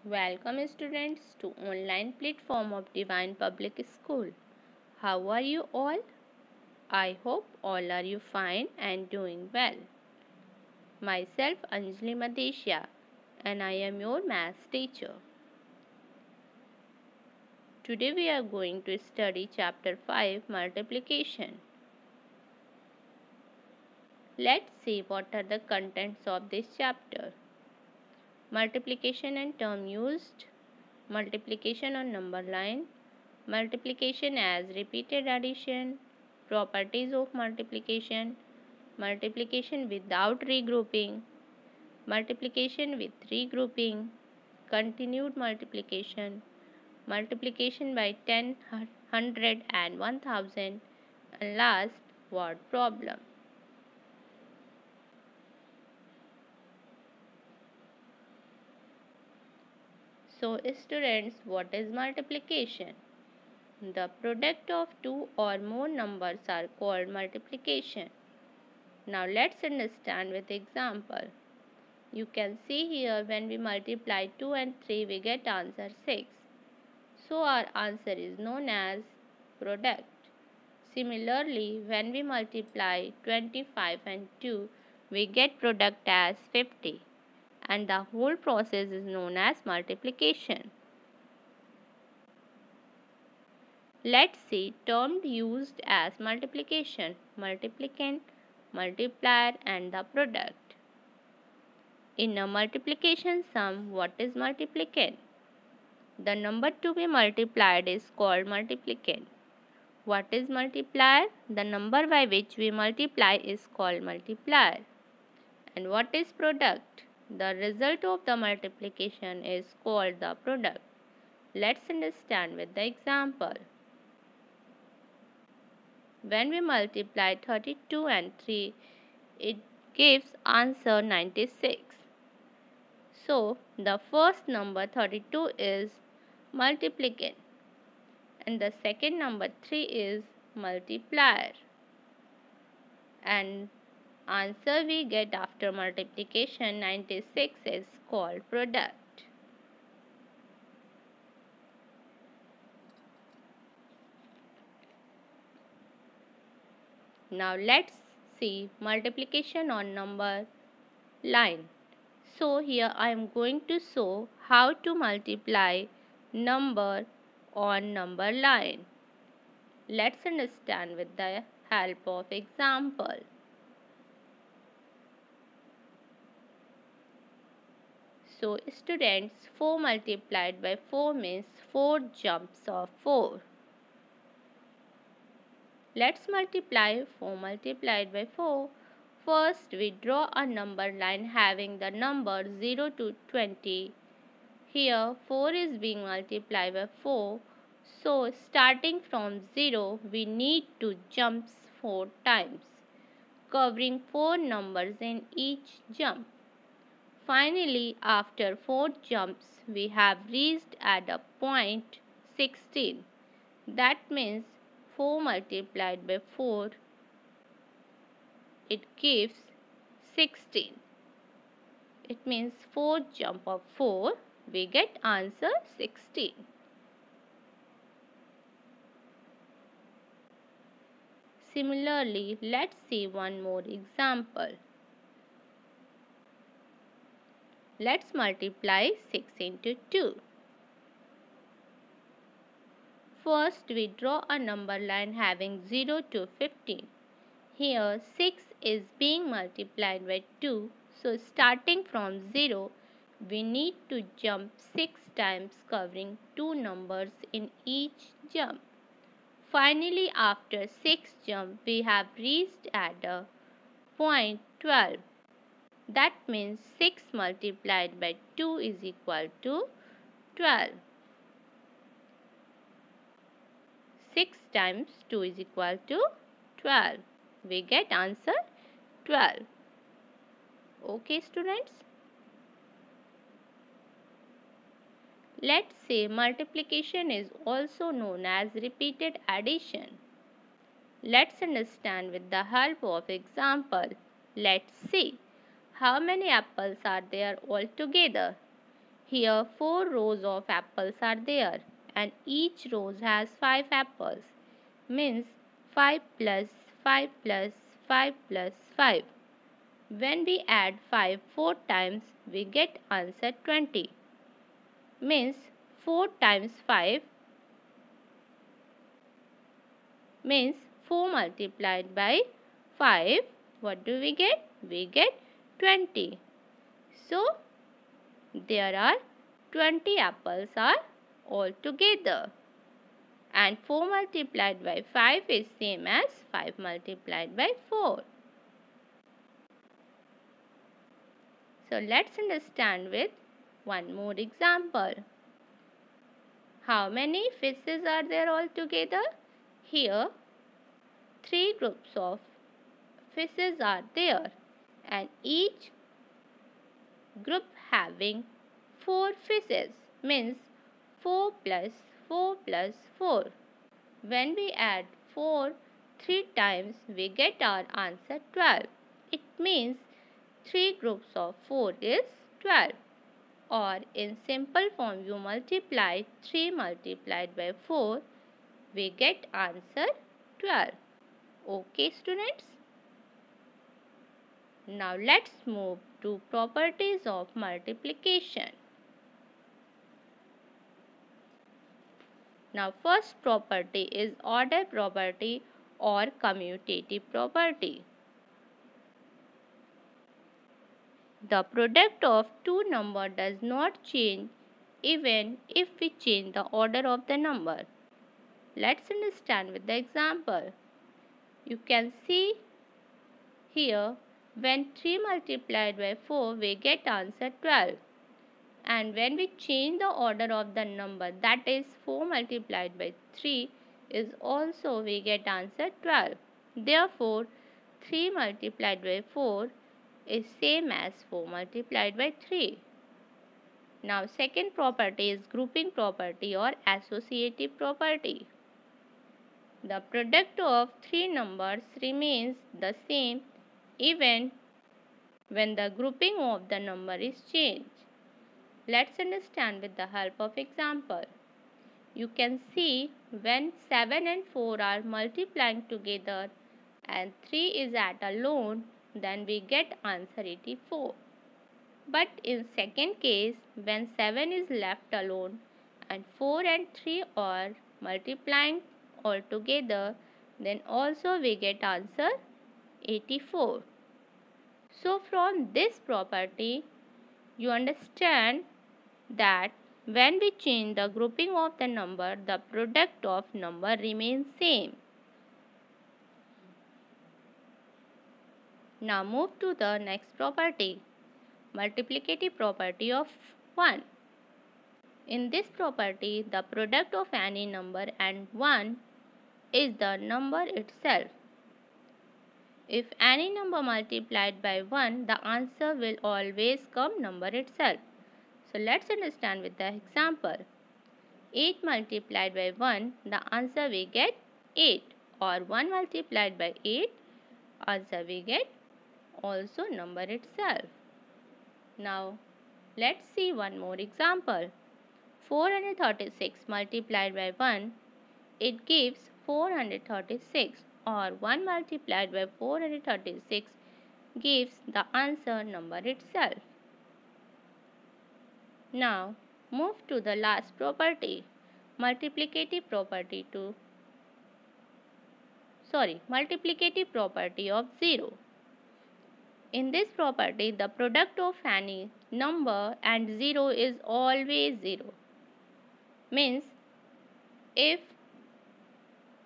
Welcome students to online platform of Divine Public School. How are you all? I hope all are you fine and doing well. Myself Anjali Madesha and I am your maths teacher. Today we are going to study chapter 5 multiplication. Let's see what are the contents of this chapter. Multiplication and term used, multiplication on number line, multiplication as repeated addition, properties of multiplication, multiplication without regrouping, multiplication with regrouping, continued multiplication, multiplication by 10, 100 and 1000, and last word problem. So students, what is multiplication? The product of two or more numbers are called multiplication. Now let's understand with example. You can see here when we multiply 2 and 3 we get answer 6. So our answer is known as product. Similarly, when we multiply 25 and 2 we get product as 50 and the whole process is known as multiplication. Let's see terms used as multiplication, multiplicand, multiplier and the product. In a multiplication sum, what is multiplicand? The number to be multiplied is called multiplicand. What is multiplier? The number by which we multiply is called multiplier. And what is product? The result of the multiplication is called the product. Let's understand with the example. When we multiply 32 and 3, it gives answer 96. So, the first number 32 is multiplicand and the second number 3 is multiplier. And answer we get after multiplication 96 is called product. Now let's see multiplication on number line. So here I am going to show how to multiply number on number line. Let's understand with the help of example. So students, 4 multiplied by 4 means 4 jumps of 4. Let's multiply 4 multiplied by 4. First, we draw a number line having the number 0 to 20. Here, 4 is being multiplied by 4. So, starting from 0, we need to jump 4 times, covering 4 numbers in each jump. Finally, after 4 jumps, we have reached at a point 16. That means 4 multiplied by 4, it gives 16. It means 4 jump of 4, we get answer 16. Similarly, let's see one more example. Let's multiply 6 into 2. First, we draw a number line having 0 to 15. Here, 6 is being multiplied by 2. So, starting from 0, we need to jump 6 times, covering 2 numbers in each jump. Finally, after 6 jumps, we have reached at a point 12. That means 6 multiplied by 2 is equal to 12. 6 times 2 is equal to 12. We get answer 12. Okay students. Let's say multiplication is also known as repeated addition. Let's understand with the help of example. Let's see how many apples are there altogether. Here 4 rows of apples are there and each row has 5 apples. Means 5 plus 5 plus 5 plus 5. When we add 5 4 times, we get answer 20. Means 4 times 5 means 4 multiplied by 5. What do we get? We get 20. So, there are 20 apples are altogether. And 4 multiplied by 5 is same as 5 multiplied by 4. So, let's understand with one more example. How many fishes are there altogether? Here, 3 groups of fishes are there and each group having 4 fishes means 4 plus 4 plus 4. When we add 4 3 times, we get our answer 12. It means 3 groups of 4 is 12. Or in simple form, you multiply 3 multiplied by 4, we get answer 12. Okay students? Now let's move to properties of multiplication. Now first property is order property or commutative property. The product of two numbers does not change even if we change the order of the number. Let's understand with the example. You can see here when 3 multiplied by 4 we get answer 12. And when we change the order of the number, that is 4 multiplied by 3 is also we get answer 12. Therefore 3 multiplied by 4 is same as 4 multiplied by 3. Now second property is grouping property or associative property. The product of three numbers remains the same even when the grouping of the number is changed. Let's understand with the help of example. You can see when 7 and 4 are multiplying together and 3 is at alone, then we get answer 84. But in second case, when 7 is left alone and 4 and 3 are multiplying all together, then also we get answer 84. So from this property, you understand that when we change the grouping of the number, the product of number remains same. Now move to the next property, multiplicative property of 1. In this property, the product of any number and 1 is the number itself. If any number multiplied by 1, the answer will always come number itself. So let's understand with the example. 8 multiplied by 1, the answer we get 8. Or 1 multiplied by 8, answer we get also number itself. Now let's see one more example. 436 multiplied by 1, it gives 436. Or 1 multiplied by 436 gives the answer number itself. Now move to the last property, multiplicative property of 0. In this property, the product of any number and 0 is always 0. Means if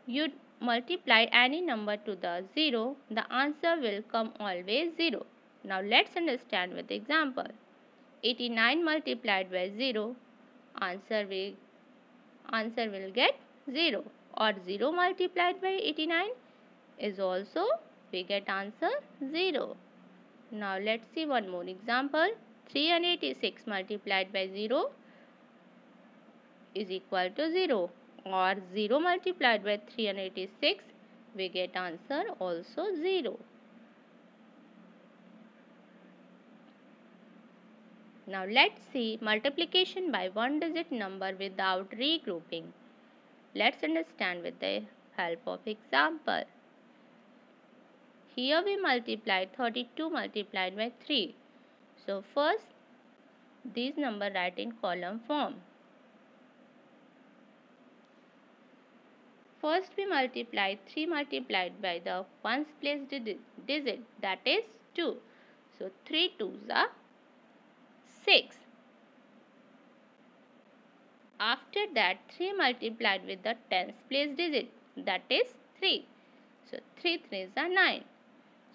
you multiply any number to the 0, the answer will come always 0. Now let's understand with example. 89 multiplied by 0, answer will get 0. Or 0 multiplied by 89 is also we get answer 0. Now let's see one more example. 386 multiplied by 0 is equal to 0. Or 0 multiplied by 386, we get answer also 0. Now let's see multiplication by one digit number without regrouping. Let's understand with the help of example. Here we multiplied 32 multiplied by 3. So first these number write in column form. First we multiply 3 multiplied by the ones place digit, that is 2. So 3 2s are 6. After that 3 multiplied with the tens place digit, that is 3. So 3 3s are 9.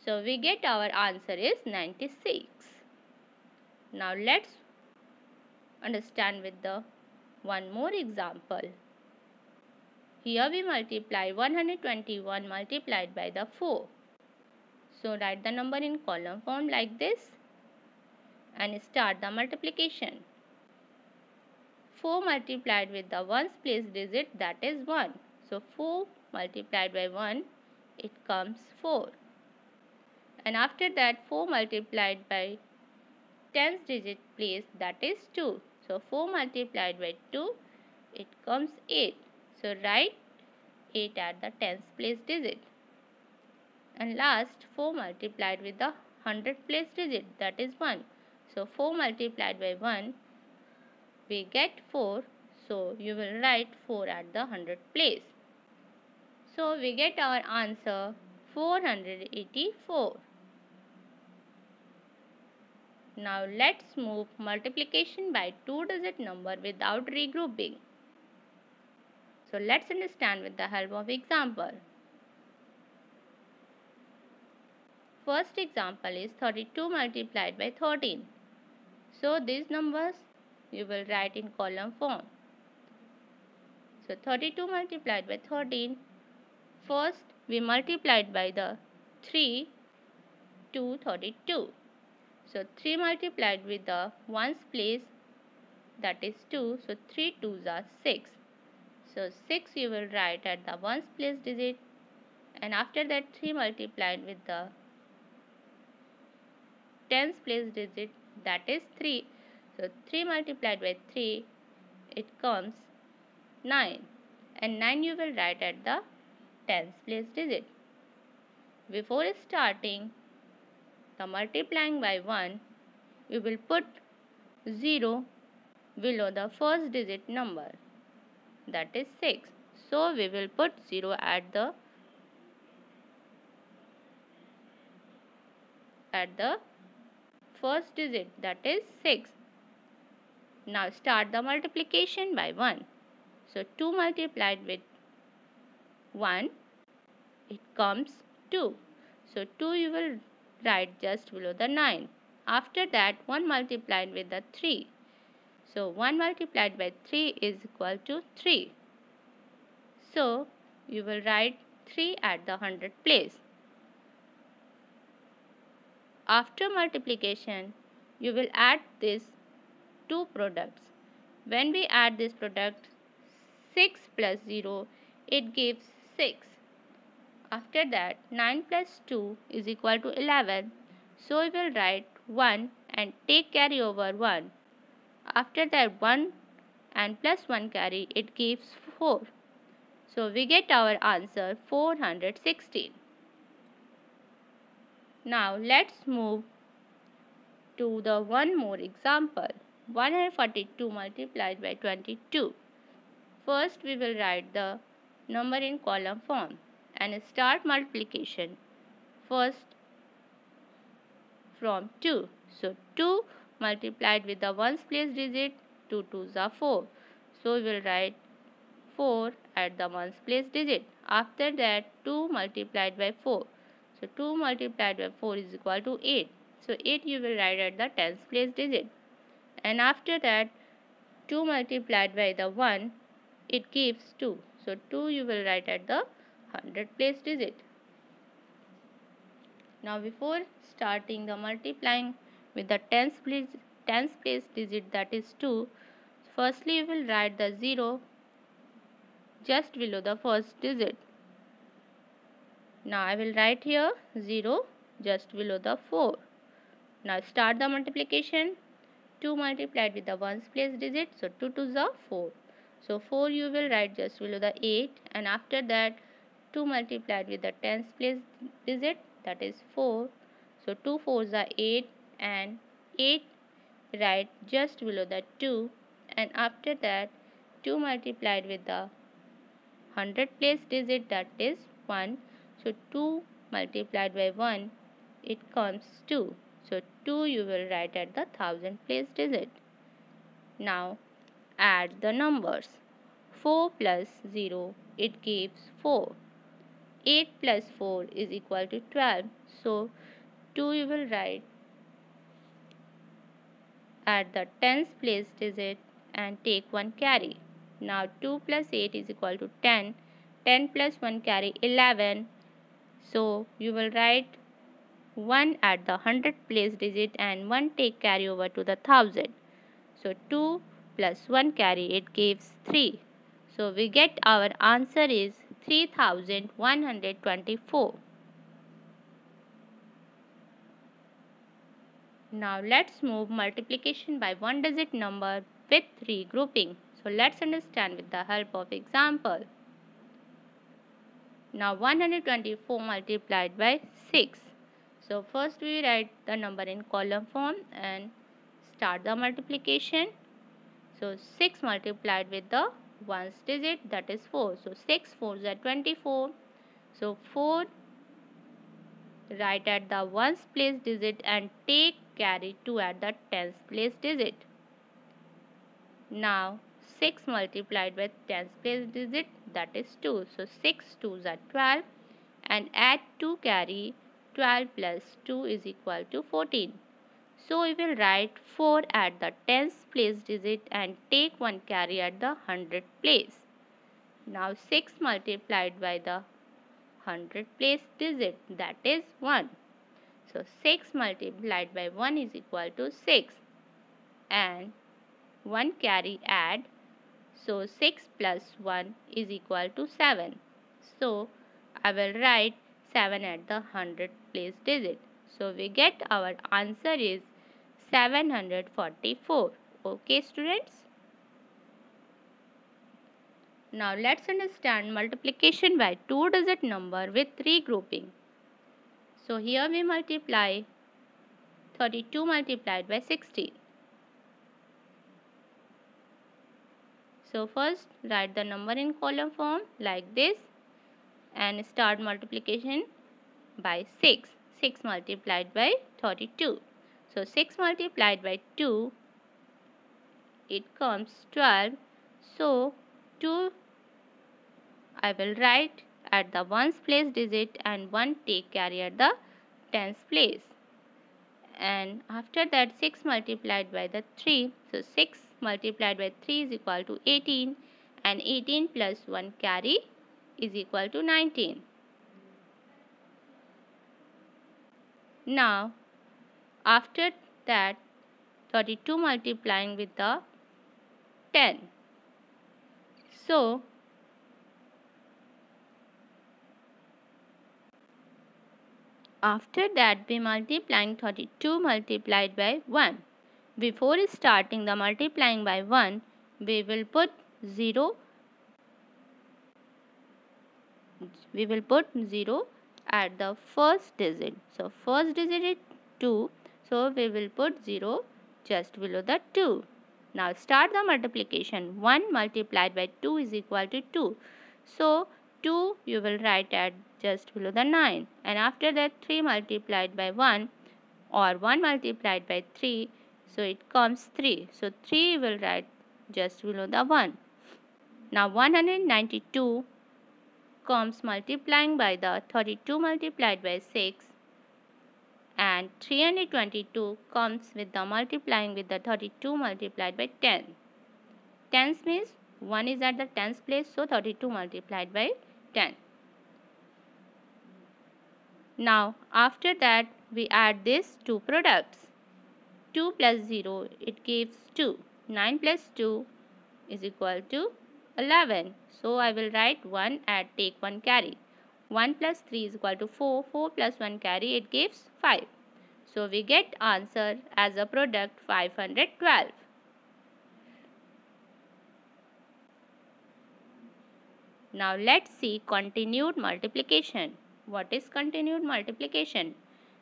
So we get our answer is 96. Now let's understand with the one more example. Here we multiply 121 multiplied by the 4. So write the number in column form like this and start the multiplication. 4 multiplied with the ones place digit, that is 1. So 4 multiplied by 1, it comes 4. And after that 4 multiplied by tens digit place, that is 2. So 4 multiplied by 2, it comes 8. So write 8 at the tens place digit. And last 4 multiplied with the 100 place digit, that is 1. So 4 multiplied by 1, we get 4. So you will write 4 at the 100 place. So we get our answer 484. Now let's move multiplication by two digit number without regrouping. So let's understand with the help of example. First example is 32 multiplied by 13. So these numbers you will write in column form. So 32 multiplied by 13. First we multiplied by the 3 to 32. So 3 multiplied with the ones place, that is 2. So 3 2s are 6. So 6 you will write at the ones place digit, and after that 3 multiplied with the tens place digit, that is 3. So 3 multiplied by 3, it comes 9. And 9 you will write at the tens place digit. Before starting the multiplying by 1, we will put 0 below the first digit number, that is 6. So we will put 0 at the first digit, that is 6. Now start the multiplication by 1. So 2 multiplied with 1, it comes 2. So 2 you will write just below the 9. After that 1 multiplied with the 3. So 1 multiplied by 3 is equal to 3. So you will write 3 at the 100 place. After multiplication, you will add these two products. When we add this product, 6 plus 0, it gives 6. After that, 9 plus 2 is equal to 11. So we will write 1 and take carry over 1. After that, 1 and plus 1 carry, it gives 4. So we get our answer 416. Now let's move to the one more example. 142 multiplied by 22. First we will write the number in column form and start multiplication. First from 2. So 2 multiplied with the ones place digit, 2 2s are 4. So we will write 4 at the ones place digit. After that 2 multiplied by 4. So 2 multiplied by 4 is equal to 8. So 8 you will write at the tens place digit. And after that 2 multiplied by the 1, it gives 2. So 2 you will write at the 100 place digit. Now before starting the multiplying with the tens place digit, that is 2, firstly you will write the 0 just below the first digit. Now I will write here 0 just below the 4. Now start the multiplication. 2 multiplied with the ones place digit, so 2 2s are 4. So 4 you will write just below the 8, and after that 2 multiplied with the tens place digit, that is 4. So 2 4s are 8, and 8 write just below the 2, and after that 2 multiplied with the 100 place digit, that is 1. So 2 multiplied by 1, it comes 2. So 2 you will write at the 1000 place digit. Now add the numbers. 4 plus 0, it gives 4. 8 plus 4 is equal to 12. So 2 you will write at the tens place digit and take 1 carry. Now 2 plus 8 is equal to 10. 10 plus 1 carry 11. So you will write 1 at the 100 place digit and 1 take carry over to the 1000. So 2 plus 1 carry, it gives 3. So we get our answer is 3124. Now let's move multiplication by one digit number with regrouping. So let's understand with the help of example. Now 124 multiplied by 6. So first we write the number in column form and start the multiplication. So 6 multiplied with the ones digit, that is 4. So 6 4s are 24. So 4 write at the ones place digit and take carry 2 at the tens place digit. Now 6 multiplied by tens place digit, that is 2. So 6 2s are 12, and add 2 carry. 12 plus 2 is equal to 14. So we will write 4 at the tens place digit and take 1 carry at the 100 place. Now 6 multiplied by the 100 place digit, that is 1. So 6 multiplied by 1 is equal to 6, and 1 carry add. So 6 plus 1 is equal to 7. So I will write 7 at the 100 place digit. So we get our answer is 744. Okay students. Now let's understand multiplication by two digit number with regrouping. So here we multiply 32 multiplied by 16. So first write the number in column form like this and start multiplication by 6. 6 multiplied by 32. So 6 multiplied by 2, it comes 12. So 2 I will write at the ones place digit and 1 take carry at the tens place. And after that 6 multiplied by the 3. So 6 multiplied by 3 is equal to 18, and 18 plus 1 carry is equal to 19. Now after that 32 multiplying with the 10. So after that we multiplying 32 multiplied by 1. Before starting the multiplying by 1, we will put 0. We will put 0 at the first digit. So first digit is 2. So we will put 0 just below the 2. Now start the multiplication. 1 multiplied by 2 is equal to 2. So 2 you will write at just below the 9. And after that 3 multiplied by 1 or 1 multiplied by 3. So it comes 3. So 3 you will write just below the 1. Now 192 comes multiplying by the 32 multiplied by 6, and 322 comes with the multiplying with the 32 multiplied by 10. Tens means 1 is at the tens place, so 32 multiplied by 10. Now after that we add these two products. 2 plus 0, it gives 2. 9 plus 2 is equal to 11. So I will write 1 and take 1 carry. 1 plus 3 is equal to 4. 4 plus 1 carry, it gives 5. So we get answer as a product 512. Now let's see continued multiplication. What is continued multiplication?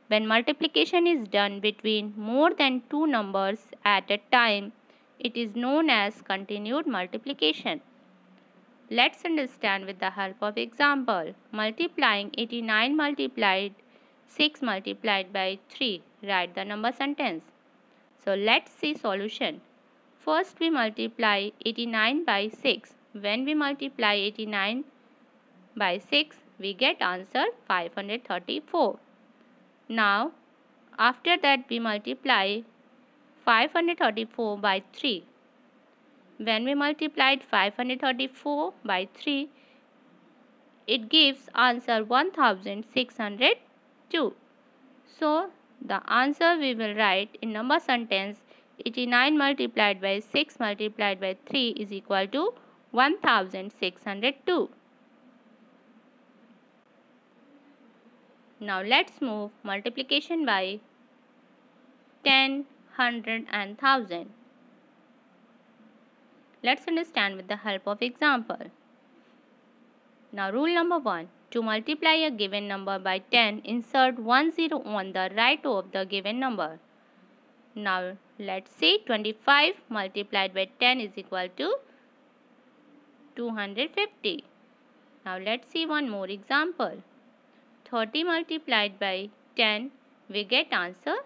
When multiplication is done between more than two numbers at a time, it is known as continued multiplication. Let's understand with the help of example. Multiplying 89 multiplied 6 multiplied by 3. Write the number sentence. So let's see solution. First we multiply 89 by 6. When we multiply 89 by 6, we get answer 534. Now, after that we multiply 534 by 3. When we multiplied 534 by 3, it gives answer 1602. So, the answer we will write in number sentence 89 multiplied by 6 multiplied by 3 is equal to 1602. Now let's move multiplication by 10, 100 and 1000. Let's understand with the help of example. Now rule number 1. To multiply a given number by 10, insert 1 0 on the right of the given number. Now let's see 25 multiplied by 10 is equal to 250. Now let's see one more example. 30 multiplied by 10, we get answer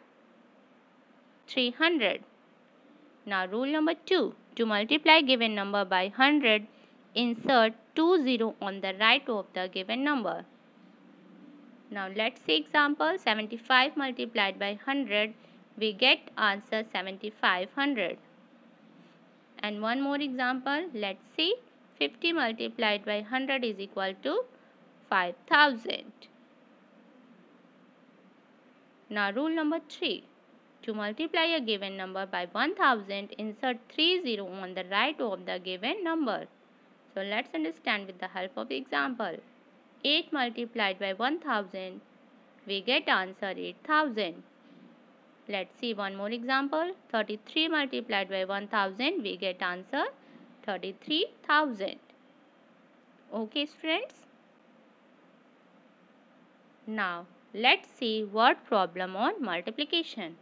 300. Now rule number 2. To multiply given number by 100, insert 2 0 on the right of the given number. Now let's see example 75 multiplied by 100, we get answer 7500. And one more example, let's see 50 multiplied by 100 is equal to 5000. Now rule number 3. To multiply a given number by 1000, insert 3 0 on the right of the given number. So let's understand with the help of example. 8 multiplied by 1000, we get answer 8000. Let's see one more example. 33 multiplied by 1000, we get answer 33,000. Okay students. Now let's see word problem on multiplication.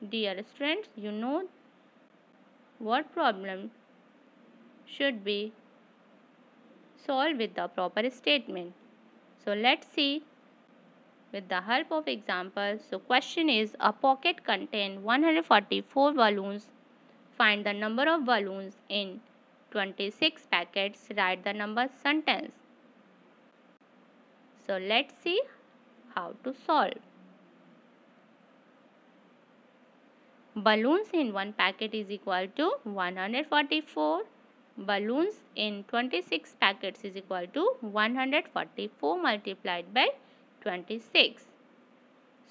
Dear students, you know word problem should be solved with the proper statement. So let's see with the help of example. So question is, a pocket contains 144 balloons. Find the number of balloons in 26 packets. Write the number sentence. So let's see how to solve. Balloons in one packet is equal to 144. Balloons in 26 packets is equal to 144 multiplied by 26.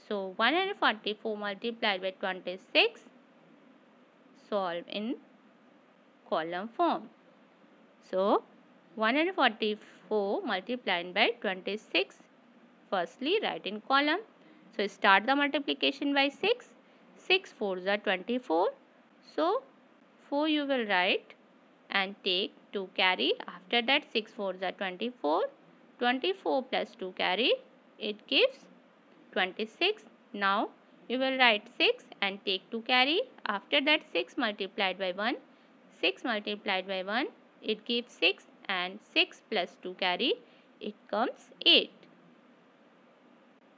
So 144 multiplied by 26, solve in column form. So 144 multiplied by 26, firstly write in column. So start the multiplication by 6. 6 4s are 24. So 4 you will write and take 2 carry. After that 6 4s are 24. 24 plus 2 carry, it gives 26. Now you will write 6 and take 2 carry. After that 6 multiplied by 1. 6 multiplied by 1, it gives 6 and 6 plus 2 carry, it comes 8.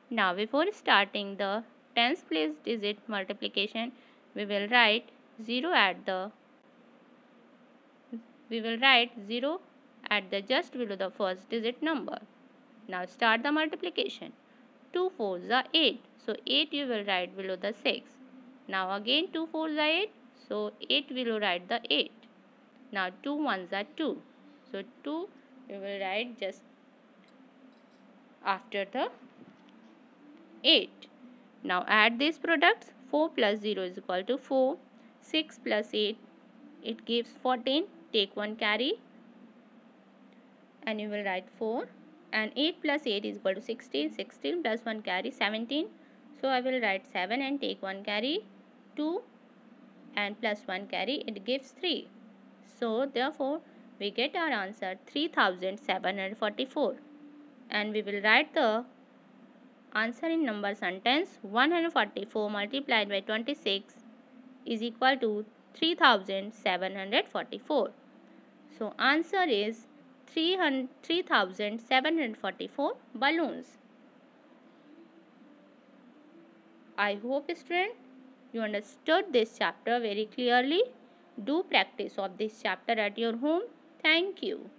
Now before starting the tens place digit multiplication, we will write 0 at the just below the first digit number. Now start the multiplication. 2 4s are 8. So 8 you will write below the 6. Now again 2 4s are 8. So 8 we will write the 8. Now 2 1s are 2. So 2 you will write just after the 8. Now add these products. 4 plus 0 is equal to 4. 6 plus 8, it gives 14. Take 1 carry and you will write 4 and 8 plus 8 is equal to 16. 16 plus 1 carry 17. So I will write 7 and take 1 carry 2 and plus 1 carry, it gives 3. So therefore we get our answer 3744, and we will write the answer in number sentence. 144 multiplied by 26 is equal to 3744. So answer is 3744 balloons. I hope student you understood this chapter very clearly. Do practice of this chapter at your home. Thank you.